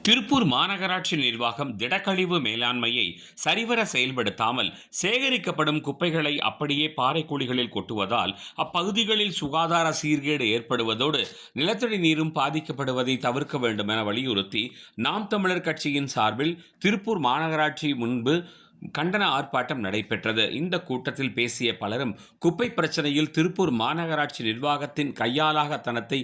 திருப்பூர் மாநகராட்சி நிர்வாகம் திடக்கழிவு மேலாண்மையை சரிவர செயல்படுத்தாமல் சேகரிக்கப்படும் குப்பைகளை அப்படியே பாறை குழிகளில் கொட்டுவதால் அப்பகுதிகளில் சுகாதார சீர்கேடு ஏற்படுவதோடு நிலத்தடி நீரும் பாதிக்கப்படுவதை தவிர்க்க வேண்டும் என வலியுறுத்தி நாம் தமிழர் கட்சியின் சார்பில் திருப்பூர் மாநகராட்சி முன்பு கண்டன ஆர்ப்பாட்டம் நடைபெற்றது. இந்த கூட்டத்தில் பேசிய பலரும் குப்பை பிரச்சனையில் திருப்பூர் மாநகராட்சி நிர்வாகத்தின் கையாலாகத்தனத்தை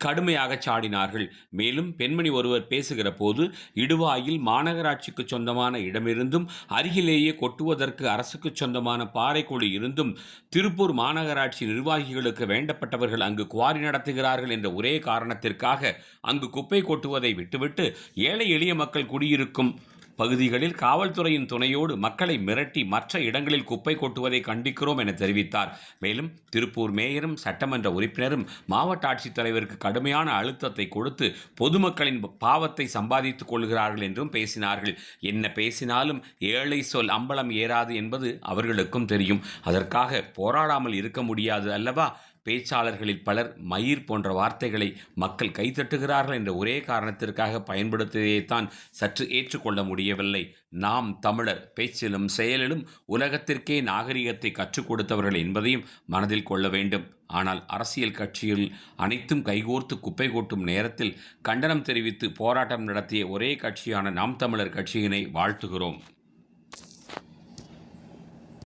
கடுமையாக சாடினார்கள். மேலும் பெண்மணி ஒருவர் பேசுகிற போது இடுவாயில் மாநகராட்சிக்கு சொந்தமான இடமிருந்தும் அருகிலேயே கொட்டுவதற்கு அரசுக்கு சொந்தமான பாறைக்குழி இருந்தும் திருப்பூர் மாநகராட்சி நிர்வாகிகளுக்கு வேண்டப்பட்டவர்கள் அங்கு குவாரி நடத்துகிறார்கள் என்ற ஒரே காரணத்திற்காக அங்கு குப்பை கொட்டுவதை விட்டுவிட்டு ஏழை எளிய மக்கள் குடியிருக்கும் பகுதிகளில் காவல்துறையின் துணையோடு மக்களை மிரட்டி மற்ற இடங்களில் குப்பை கொட்டுவதை கண்டிக்கிறோம் என தெரிவித்தார். மேலும் திருப்பூர் மேயரும் சட்டமன்ற உறுப்பினரும் மாவட்ட ஆட்சித்தலைவருக்கு கடுமையான அழுத்தத்தை கொடுத்து பொதுமக்களின் பாவத்தை சம்பாதித்துக் கொள்கிறார்கள் என்றும் பேசினார்கள். என்ன பேசினாலும் ஏழை சொல் அம்பலம் ஏறாது என்பது அவர்களுக்கும் தெரியும். அதற்காக போராடாமல் இருக்க முடியாது அல்லவா? பேச்சாளர்களில் பலர் மயிர் போன்ற வார்த்தைகளை மக்கள் கைத்தட்டுகிறார்கள் என்ற ஒரே காரணத்திற்காக பயன்படுத்தியதைத்தான் சற்று ஏற்றுக்கொள்ள முடியவில்லை. நாம் தமிழர் பேச்சிலும் செயலிலும் உலகத்திற்கே நாகரிகத்தை கற்றுக் கொடுத்தவர்கள் என்பதையும் மனதில் கொள்ள வேண்டும். ஆனால் அரசியல் கட்சியில் அனைத்தும் கைகோர்த்து குப்பை கொட்டும் நேரத்தில் கண்டனம் தெரிவித்து போராட்டம் நடத்திய ஒரே கட்சியான நாம் தமிழர் கட்சியினை வாழ்த்துகிறோம்.